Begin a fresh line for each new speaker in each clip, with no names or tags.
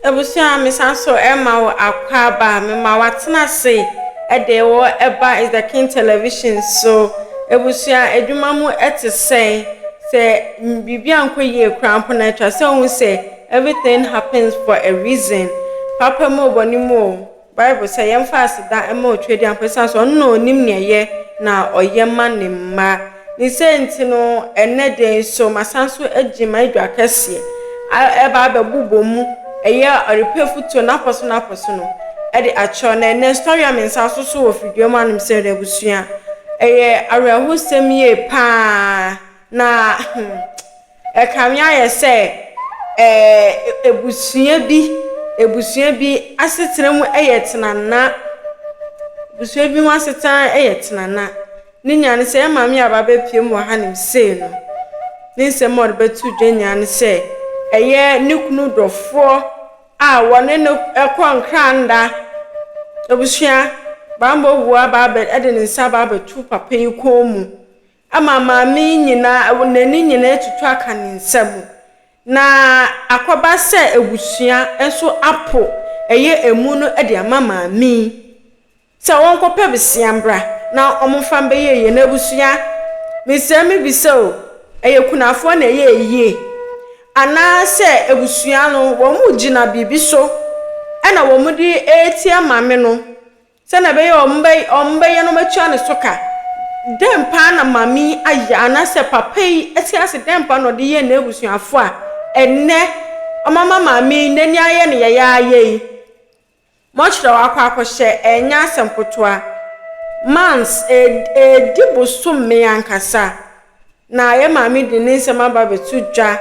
Ebusia misanso Emma wo akwaba me ma watena se ede wo eba is the King Television so ebusia edwuma mu etesen se bibia nkoye krampo na twa se hu se everything happens for a reason papa mo boni mo Bible say yemfa asida ema otwedi ampesa so no onim ne ye na oyema ne mma ni se ntino enede so masanso agima edwa kese eba abebubo mu eya repefuto na poso no e de acho na ne story am nsa so wo video man se de busua eye arehu semie pa na e kamya ye se ebusua bi asetere mu eye tenana busua bi mu asetan eye tenana ni nyane se maami ababa piem wa hanim se no ni se mod betu dwanyane se eye nikunu dofo a wone no ekwankranda obusua bambo bua babe ede ne nsa babe tu papa yi komu ama maami nyina nani nyina etutu aka ne nsamu na akoba se ebusua enso apo eye emu no ede ama maami se wonko pebisia mbra na omfa mbe ye na ebusua mesemi biso eye kunafo na eye ana se ebusua no wo mu gina bibi so ena wo mu di etia mame no se na be ye ombe ye no matua ne soka dempa na mami aya ana se papa yi etia se dempa no de ye na ebusuafo a enne omama mami nani aye ne ya aye mochira wakwa akohye enya sempotoa mans diboso me ankasa na ye mami de ne nsema ba betu dwa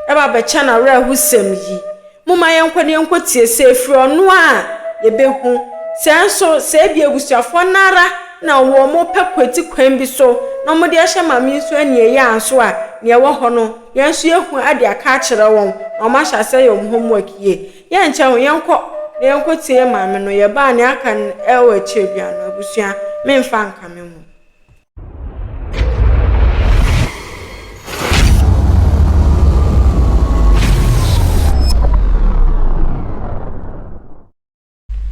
eba be cha na ra husem yi muma yenkotie se efri ono a ye behu senso se bi ebusuafo nara na wo mo pekweti kwan bi so na mo de ahye mami so ani ye anso a ne wo ho no yenso yehu ade aka kire won na ma hya se ye homework ye ye nche ho yenko tie mami no ye ba ne aka ewo chebia no abusua memfa nka me mu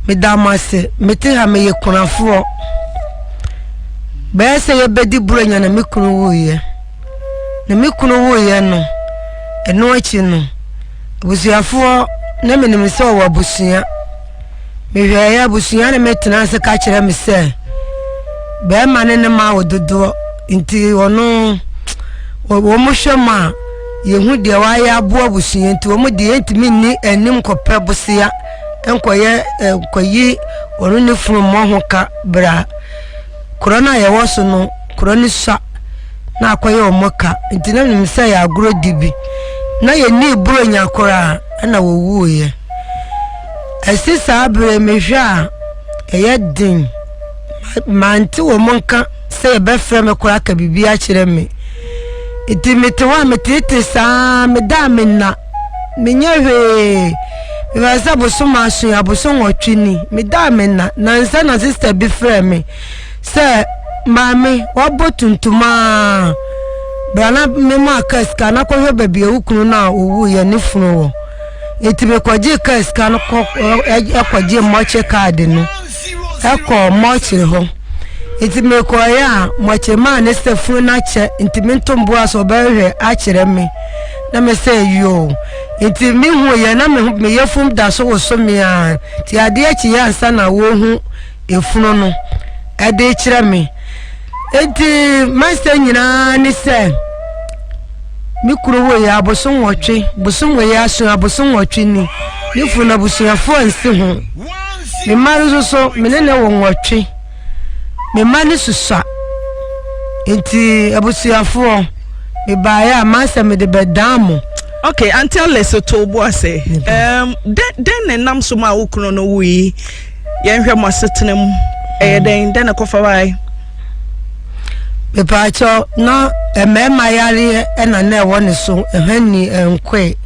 Medamase meti ha me yekunafo be se ye bedi buranya na mekunu wuye na mekunu wuye no eno achi no busuafo na menim se wo busua mehwe ya busua na metena se ka kire me se be mane ne ma wododo nti ono wo mo hwema yehu de wa ya abo busua nti wo mo de ntimi ni anim kope busia enkoye enkoyi onu ne funu mo ho ka bra corona ye woso no corona sa na akoye omoka nti na nim se ya agro dibi na ye ni buro nya kora na wo wuye asisa abre mehwa eye din manti wo monka se be frɛ me kora ka bibi a kyerɛ me iti metewa metete sa meda menna menye hwe Iwaza busuma asu abusun otwini meda menna nansa na sister bi frɛ me se mami wabotuntuma bana mema kaska na ko hweba bi ewukunu na owu ye ne funu wo etibe kwaje kaska no ko ekwaje moche card no eko moche ho etibe ko ya moche ma ne se funu na che ntime ntombo aso behwe a kire me na me say yo enti mi hu ye na me yefum da so wo so me a ti ade achi ya nsa na wo hu efunu no ade kire me enti master nyina ni se mi kuro wo ya abosun wotwe bosun wo ya aso abosun wotwe ni ni funu na bosun afo ansi hu me maru so me ne wo wotwe me mani susua enti abosun afo me ba ya master me de bedamo.
Okay, until Lesotho boase. Den nam so ma ukunu no wi. Yen hwe mo setenem. Den akofa wai.
Me pa cho na emema yare na na ewo ne so ehani enkwe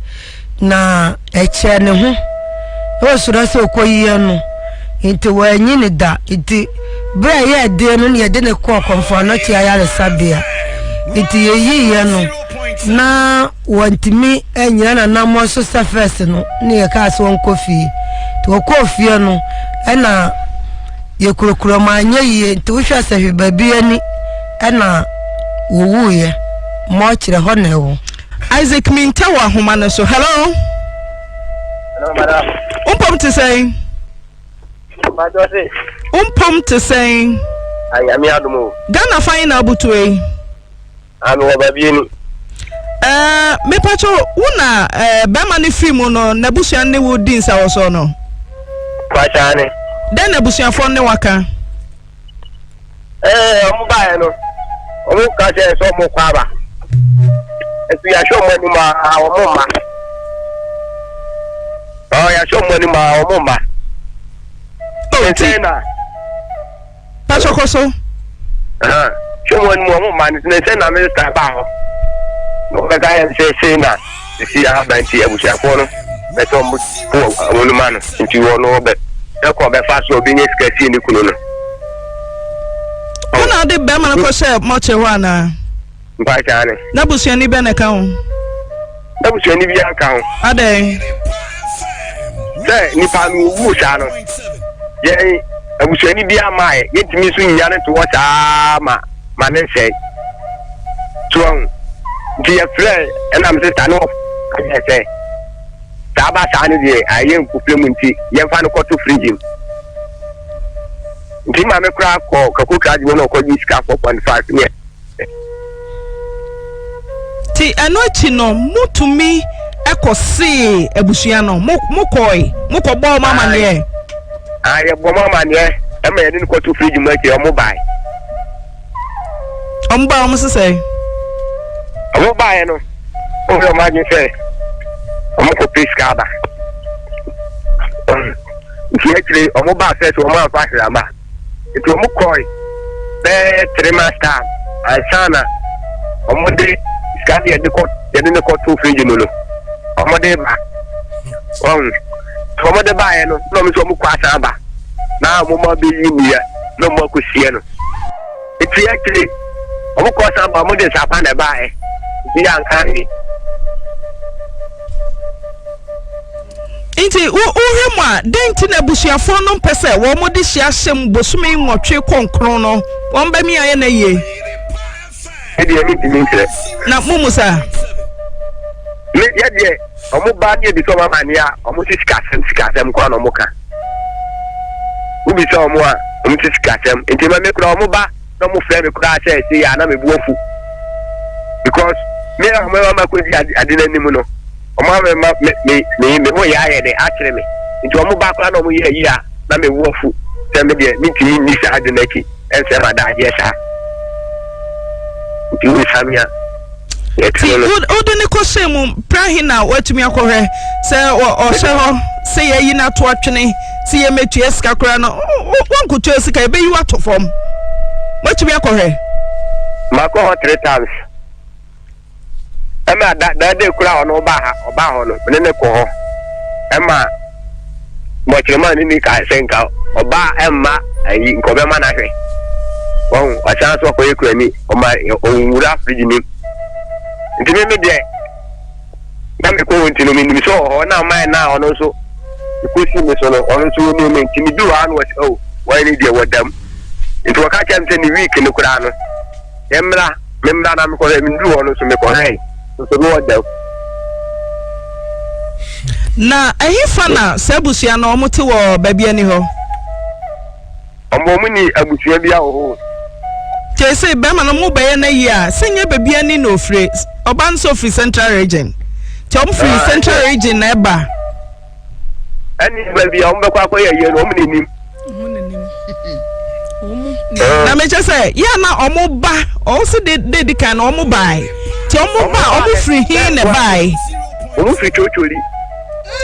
na eche ne ho. O sura se okoyi no. Nti wa nyi ne da. Nti bra ye de no ne de ne ko konfo no ti ayare sabia. Nti ye no. na wantimi enyina na namo so surface no ne ye ka so won kofi to kofi no na ye kurokuro ma anya ye to hwa sahwe babi ani na wowu ye mo kire ho na ewo
Isaac Minta wa homa no so hello
madam
umpom to say umpom to say
ayami adumo
Ghana fine na butuwe
ami wa babi ni
me pacho una bema ni film no nabusia ne wo din sa wo so no
kwacha ne
den nabusia fo ne waka
omo ba no omo ka je so mo kwa ba etu ya show money ma omo ma ya show money ma omo ma tena
pacho koso
show money mo omo ma ni tena me sta ba ho no ka ga yan se na si ya ba nti abusia ko no be to mo wonu ma no nti wo no be e ko be fa so bi ni skasi ni kuno no
una de bema na ko share mo che wa na
mpa chane
nabusia ni be na ka ho
nabusia ni bi aka ho
ade
se ni pa mi wu sha no ye nabusia ni bi amae yetimi so nya ne to wo cha ma ne se tuon di afre ena me ta no ka se ta ba sa ni die ayen ku flemu nti ye fa no ko to fridge nti ma me kra ko ka ku ka ji no ko ji ska 4.5 ne
ti anochi no mutumi ekosi ebusia no mukoi mukobo mama ne
aye bo mama ne e ma ye ni ko to fridge ma ke o mo bai
omba o msese
o bai no o ma ji se o mo ko piska ba nti actually o mo ba se o mo fa hira ba nti o mo koi be 3 master ansana o mo de skadi e de ko to fridge no o mo de ba o mo de ba no no mi so mo kwa sa ba na mo ma be yi ni ya no mo ko sie no nti actually o mo kwa sa ba mo de sa pa na ba bi an kan ni
inti uhema denti na busuafo no pese wo modi hia hyem bosume nwotwe konkron no won ba mi aye na ye
e de mi ti mi ntre
na mumusa
me ye de o mo ba de bi so mama ni a o mo sikasem ko no mo ka ubi so mo a o mo sikasem enti ma me kura o mo ba no mo frɛ me kura sɛ si ya na me bu ofu because me a mo ma ko di adina ni mu no o ma me mo ya ye de akere me nti o mo ba kura no mo ye yi a na me bu ofu sɛ me de mi ti ni sa adina ki en sɛ ma da je sa nti wo samia
ti odoni ko shemu prahina watumi akohwe se o hyeho se yeyi na to atwene se ye metu eska kora no wonkutu esika ebe yi wato fom watumi akohwe
mako 3 times ema da de kura ono ba ho no ne ko ho ema mo kirema ni ka senka oba emma ayi nkobe ma na hwe won wa chance ko yekura ni o ma o wura fridge ni nti me de na me ko nti no me so ho na mai na ono so ko si me so no ono so no me nti me du ha no o why ni de wadam nti wa ka kem te ni week ni kura no emra na me ko me du ono so me ko hai so no wadam
na ehifa na sebusia na omote wo babia ni ho
omo mu ni abusia bia ho
Jesse bema no mu baye na yi a senye babia ni no free oban so free central region tom free central region na eba
ani babia omo bekwa kwa ye no omo ni
na me say ya na omo ba o so de kan omo bai ti omo ba omo free here na bai
omo free chocholi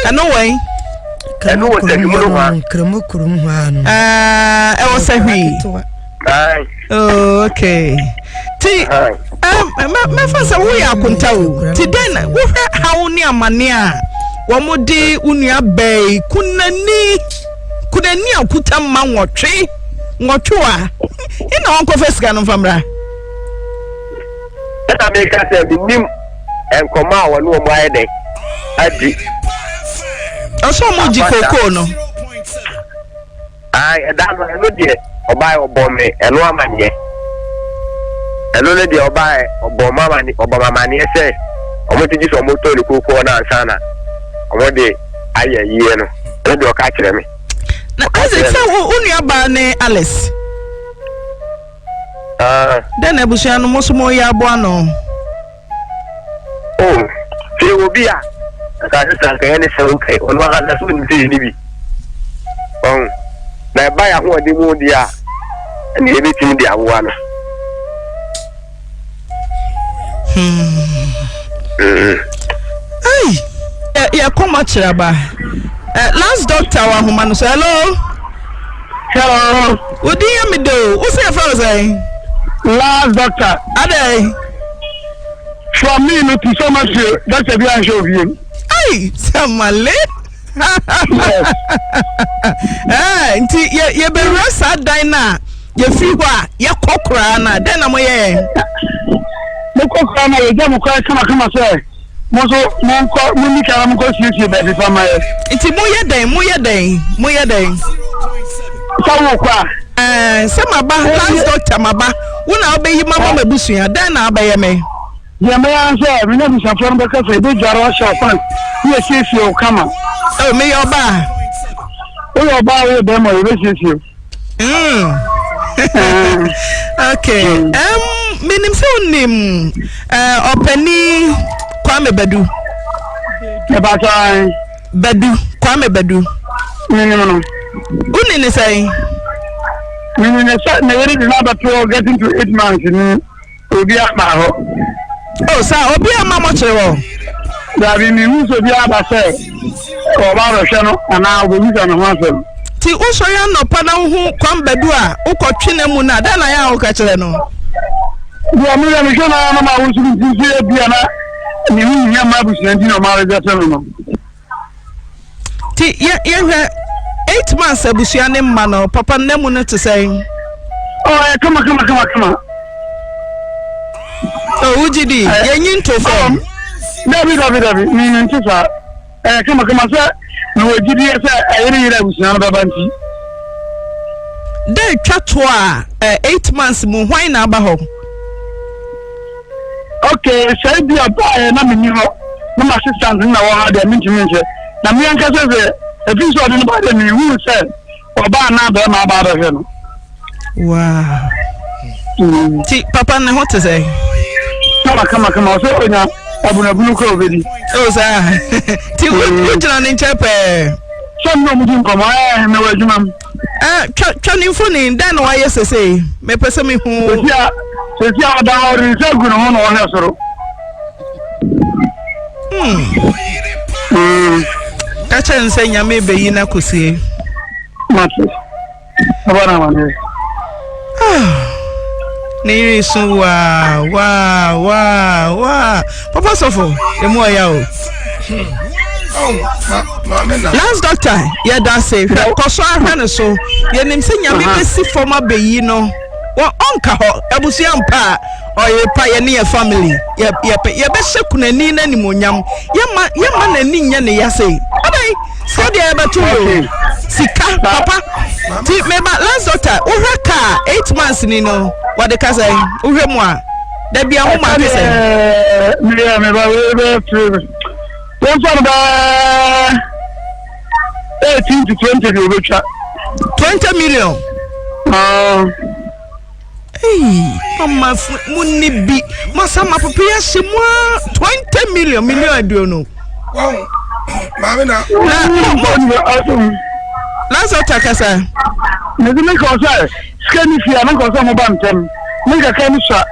ano way
ano wo se mu no ha
kremukuru ha no
e wo se hwi okay ti me fa se wo ya kunta wo ti den wo hwe hawo ni amane a wo modi unua bai kunani akuta ma nwotwe a ina won ko fesika no famra
eta me ka se bi nim enkoma wo no mo ayede adi
oso mo ji koko no
ai da no de obai obome eno amanye eno le de obai oboma mani ese omo ti ji so mo to ni koko na ansana omo de aye yie no no de o ka kire me
na ase se unu aba ne Alice then ebusia no mosomo ya abo ano
oh ti obi a ka se san ka ne se o kai on wa ga so ni ti ni bi na ba ya ho de mu dia ni e bi ti dia awo ano
ai ya koma chiraba last doctor wa homa no so hello odi ya me do wo say fa say
last doctor
adai
from me no to so much doctor bi an show you
ai samale nti ye be rasa dan na ye fi ho a ye kokora na den na mo ye
mo kokora na ye jam ko kama say mo so mo ko mo ni kara mo ko sisi be di fama ye
nti mo ye den
sawo kwa
se maba last doctor maba wo na obeyi mama mabusua den na abaye me
ye me answer me na bi safon be ka say be jaro sha fan ye sisi o kama
me yo ba
o ba we be mo ye sisi
okay minim se unim opani Kwame Badu
e ba tan
Badu Kwame Badu
no
uni ni say
na yeri na ba to getting to 8 months ni obi ama ho
oh sa obi ama mo chere wo
da bi mi mu so bi aba say o ba ro hwe no ana obi sa no ho asem
ti uso ya no pa na hu Kwame Badu a ukotwe na mu na da na ya ho ka chere no
ya mi hwe na na ma wo su bi bia na ni hu ya ma bu sin no ma re ja no
ti ye hwe 8 months abusia ne mma no papa nemu no to say
oh come
oh ujidi yenyin to form
David mi ntisa come say no ujidi say ayiri abusia no babanti
dey twato a 8 months mu hwan na aba ho
okay say bi aba na me ni ho na my assistant na wo ha de mi ntimi nche na mi anka say efi so de no ba de mi hu say oba na ba ma ba ba no
wow ti papa na what to say
come so onya abunabunu ko obedi
oh sa ti wo jina ni chepe
so no mu din komo na wajuma
twani funi dan wa yesese me pese me hu
sesia da ori se gunu ho no ho soro
kacha nse nyame beyi na kosie
mate abana mane
ni so wa papa sofo emu oya o last doctor ya da say koso ahwe so ye nim se nyame besi former beyi no wo onka ho abusia mpa oye pa ye ne family ye be shekunani na nimonyam ye ma nani nya ne ya say adai so dia be to sika papa ti meba last doctor uhra ka 8 months ni no what the say uhre mu a da bia ho ma say
me ba we one for about 18 to 20 will
20 million. Hey, mama munni bi masama papa se mo 20 million I don't know.
Wow. Mama na.
Last otakasa.
Me me ko say skani fi an ko say mo ba ntem. Me ka kan sha.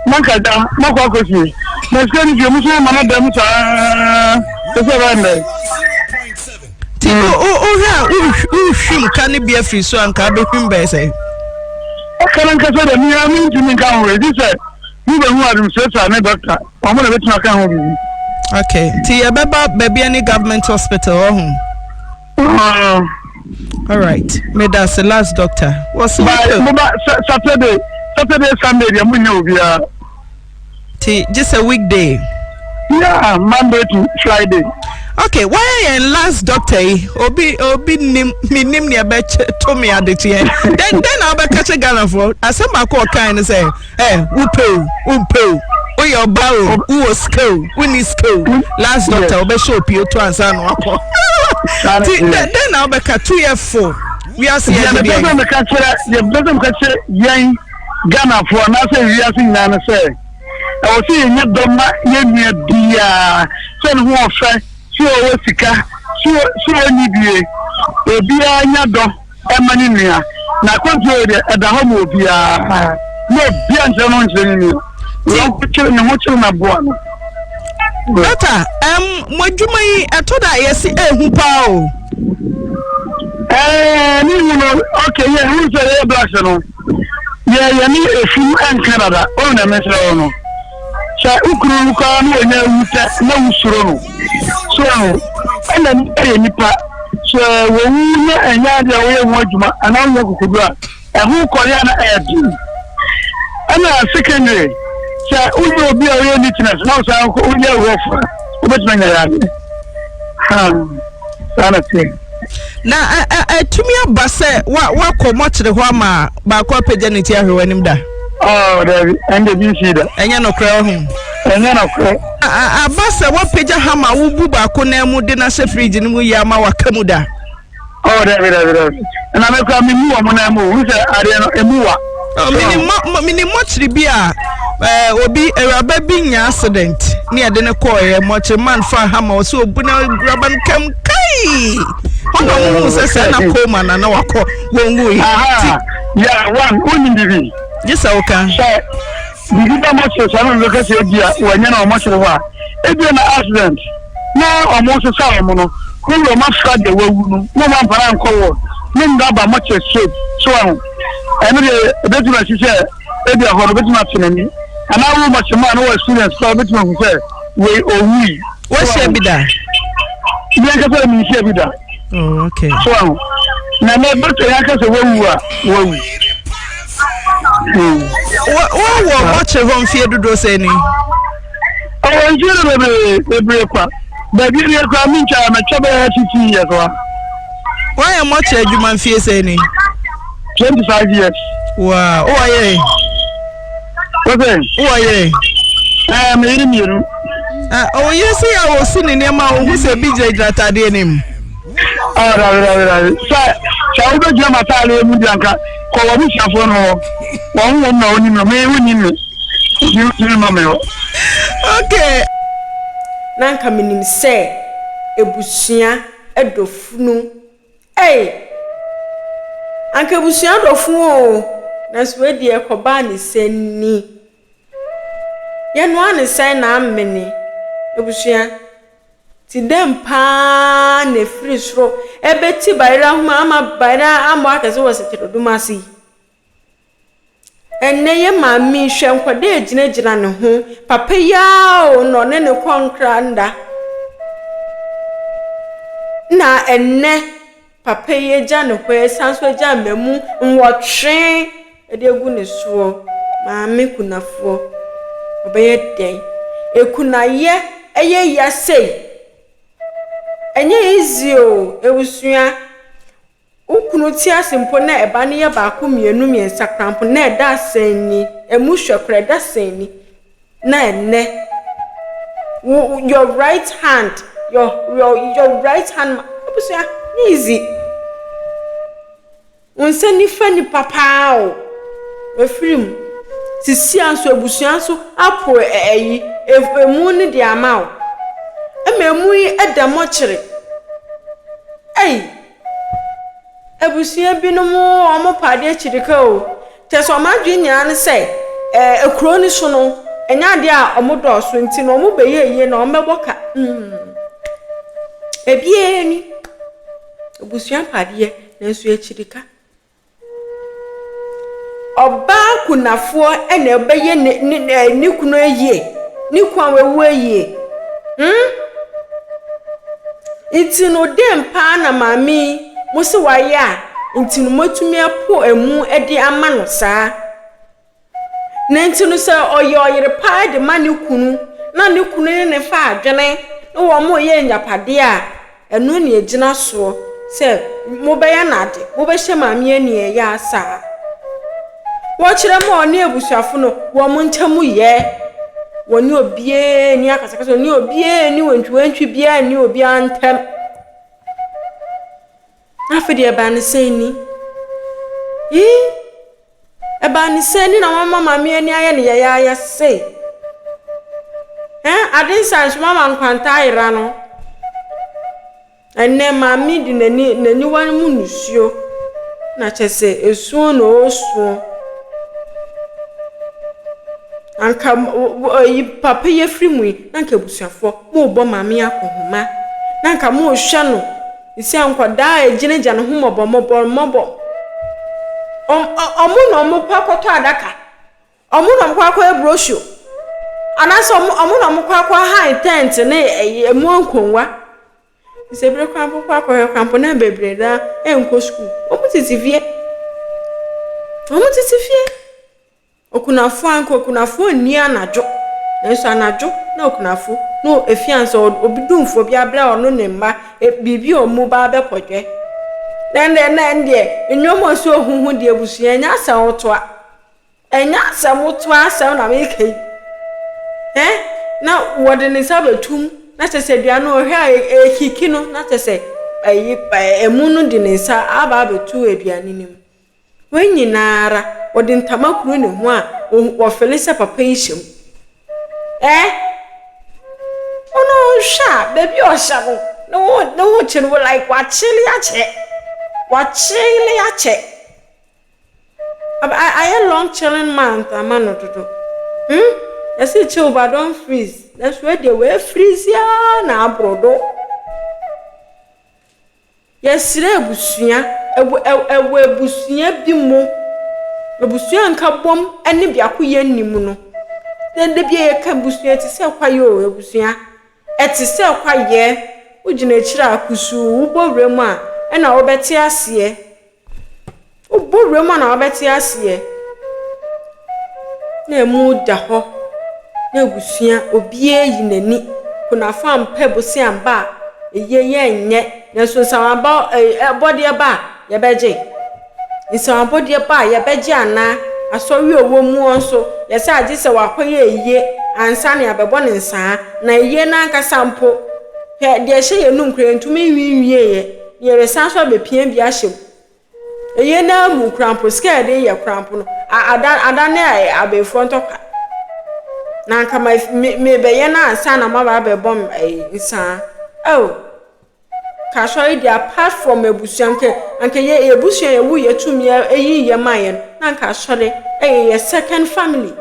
Man ka da mo ko ko si. Me skani fi mo so mama da mo sa. Ti o
shim kan bi afri so anka be hwim be say
kanan ka so da mi amin ti min kan we this you be who are say na doctor o mo na betima kan ho bi
okay ti e beba baby any government hospital oh all right me that's the last doctor what's Saturday Sunday dia mo nya obia ti just a weekday
Yeah, Monday to Friday.
Okay, why and last doctor obi nim ne be to me adeti then I be catch Ghana for asema call kind say upe o your barrow who was skill we skill last doctor obe show pio to answer no akọ then I be catch 2 year 4 we are see
the doesn't catch yan Ghana for na say we are seeing na say I was seeing you doma ye dia so no offer so sika so ni bie obi anya do emani nua na control the home obi a no bia nse no nse ni no kuchiri ne hochiri na boa no
data modwuma yi etoda yesi ehu pa o
ni no okay yeah who say black no yeah ni efum en Canada o na mesra no sa ukuru ka no nya wuta na usuro no so ena nipa so wo nya enya de wo ye modwuma ana wo kokodu a ehu korea na edu ana secondary sa uyo obi a wo neatness na so ko uyo wo fa obetuma nya ya sana ti
na tumi abase wa komochire ho ama ba ko paganity ahwe anim da
oh there and the BC da
enya no kra ho
enya no kra
abase wa pagya hama wo bu ba ko na mu de na se fridge ni mu ya ma wa kamu da
oh there na me kwa mi mu mo na mu hu se are no emuwa
mini mochiri bi a obi eraba bi nya accident ni ade ne call e mochiri man fa hama o so obu na raba kam kai ono mu se na koma na wakọ wongu yi
yeah one uni bibi
yesa oka
bibi ba mochiri so na loka se dia wanya na mochiri wa ebi na accident na omo so sa omo no ko lo ma fra de wawu no mo ma mpara nko wo ni ndaba mochiri so ene de betu na sise ebi ahoro betu na tinani ana wo machima na wo students so betu na se we owi
wo she bi da
ni aka se mi she bi da
oh okay
so na me betu ya ka se wowu a wowu
wo watch home fie dodo se ni
o njiro be kwa ba bi re kwa mi ncha ma chebe ya titi ya kwa
why am watch adwuma fie se ni
25 years.
Wow. Oh yeah.
Okay.
Oh yeah.
Me.
Oh yes, I was seeing in my who say BJ Dratade name.
Ah, right. So we be jama tale mu dianka. Ko wo mi shafo no. Wo no ni no me woni me. You no me.
Okay.
Nanka minim se ebusua edofunu. Hey. Anke busia dofu o na swedi e koba ni senni ye no an sen na amene ebusia ti dem pa na free sro ebeti bayra huma ama bayra amo akase wo sekedumasi enne ye mami hwe nkwade agina ne ho papa ya o no ne konkra nda na enne papa ye ja ne hwe sanso ja memu nwotwe ede egu ne so maame kunafo obaye den ekunaye eye yase enye izio ewusua ukunu ti asempo na eba ne ye ba ko mienu miensa krampo na eda aseni emu hwekre da seni na enne your right hand your right hand obusia easy unsani fani papao efrim sisi anso ebusuanso apo emu ne de amao ememu yi edamochire ebusuan binumu omo pade chirika o teso amadwe nyina ne sei ekuro ni so no enya de a omo do so nti no omo beye na omeboka ebie ni obusuan pade na nso echirika oba kunafo ena ebeye ni kunu eyie ni kwan wewu eyie itino dem pa na mami musi waya intinu motumi apo emu ede amano saa na intinu se oyere pa de mani kunu na ne kunu ne fa adwene no wo mo ye nyapade a eno ne agina so se mo be ya nade mo be hye maame ani ya asa wo kire mo ne abusuafo no wo mo ntamu ye woni obie ni akasakasa ni obie ni wantwi bia ni obi antem afidi eba ne seni eba ne seni na mama maame ani aye ne ya sei adin sans mama nkwanta ira no enne maame di nani wan mu nusuo na chese esuo na osuo anka papa ye free mu nanka busuafo mo bo maame akohoma nanka mo hwe no isi ankoda egine gya no homobo omu no mo kwakoto adaka omu no mo kwako ebrosho anaso omu no mo kwako high tent ne emu ankonwa ise bre kwako kampo na bebre da enko school omu titifie okunafo ni anajo nenso anajo na okunafo no efianso obidumfo bia bla ono ne mma bibi omu ba be podwe na ndie enyomo so huhu de abusu enya sawotoa asa na meke na wode ne sabetum na tese dua no ohwe ekiki no na tese emu no de ne sa aba betu aduane nim wenyinara wode ntama kuru ne ho a wo felisa papa yishim ono sha baby o sha no chin wo like wachili ache I long chilling month amano toto yes it chill but don't freeze that's where they were freeze ya na abrodo yes re busua busua bi mo busua nka bom ene biako ye nim no de bia ye ka busua ti se kwaye o busua eti se kwaye ugina kira akusu ubowrem a ena obeti ase ubowrem na obeti ase na emu da ho na busua obie yi nani kuna fam pebose amba ye nye na so sawaba body ba ye beje isa body ba ye beje ana asori owo mu onso ye se agi se wakoye eye ansa na abebo ne nsa na eye na anka sampo he de hye ye nunkure ntumi wiwie ye be sanso be pia bi ahyem eye na mu krampo ska de ye krampo no ada ne abe front of na anka me be ye na ansa na ma ba be bom nsa Kasho idi apart from ebusuanke anke ye ebusuan ye wu ye tumi eyi ye mayen na kasho de ye second family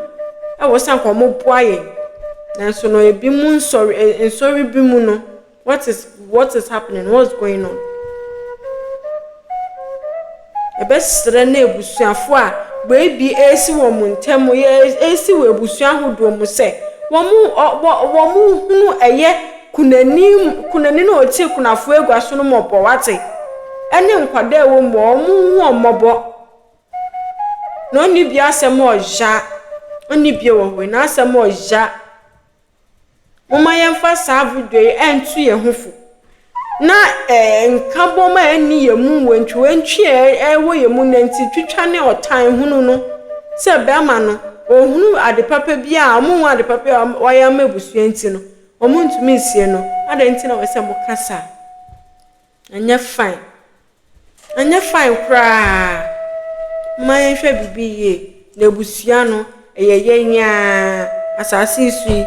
wo san ko mo boaye na so no ebi mu sorry bi mu no what is happening, what's going on ebesre na ebusuafo a beebi esi wo mu ntemo ye esi wo ebusuan hodo mu se wo mu hunu eye kunani no oti kunafo egwaso no mobo wate ene nkwada ewo mo mu hu mobo no ni bia asem oja oni bia wo we na asem oja mama yemfa sa video entu ye hufu na nkabo ma eni ye mu wentwi ewo ye mu nanti twitwa ne otan hunu no se be ma no ohunu adepapa bia amu adepapa waya mabusuanti no omuntu misie no adenti na wese mo kasa anya fine kra mayen hwe bibi ye na busua no eyeye nya asase isu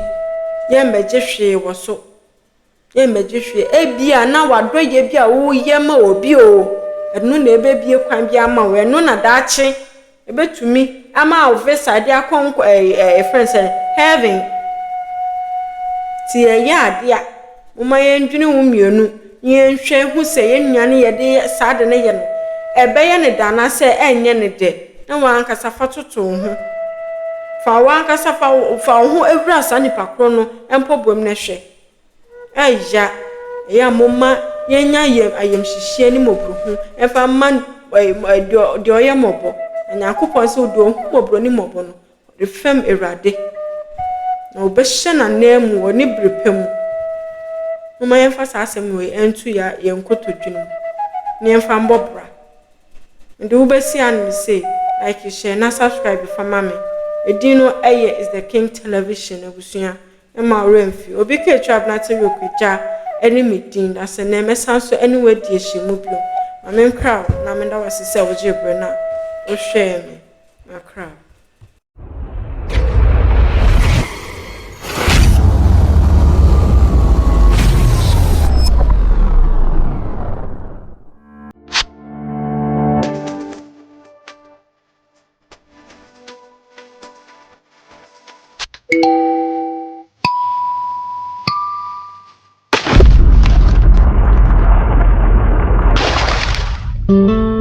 ye mbeje hwe woso ye mbeje hwe ebia na wadoye bia wo ye ma obi o enu na ebebie kwan bia ma we no na daachi ebetumi ama ovesa dia konko friends heaven ti ya ade a mama yendwene wo mienu yenhwe hu se yennuane yede saade ne ye no ebeye ne dana se enye ne de na wanka safa toto hu fa wanka safa fa hu ewura sa nipa kro no empo bom ne hwe eya ya mama yenya ye ayem hihie ni mobro hu efa man de oye mobo anya akopon se do hu mobro ni mobo no de fem erade na obehye na nemu woni brepem mama yemfa sa asem we entu ya yenkotodwunu ne yemfa mbobra ndi wo besi an say like share na subscribe for mama edino eye is the king television abusua e ma remfi obi ka trap na tv okja eni meeting da se na mesanso anywhere die hyimu bio mama crowd na menda wasese wo jebre na o hwe me ma crowd
Thank you.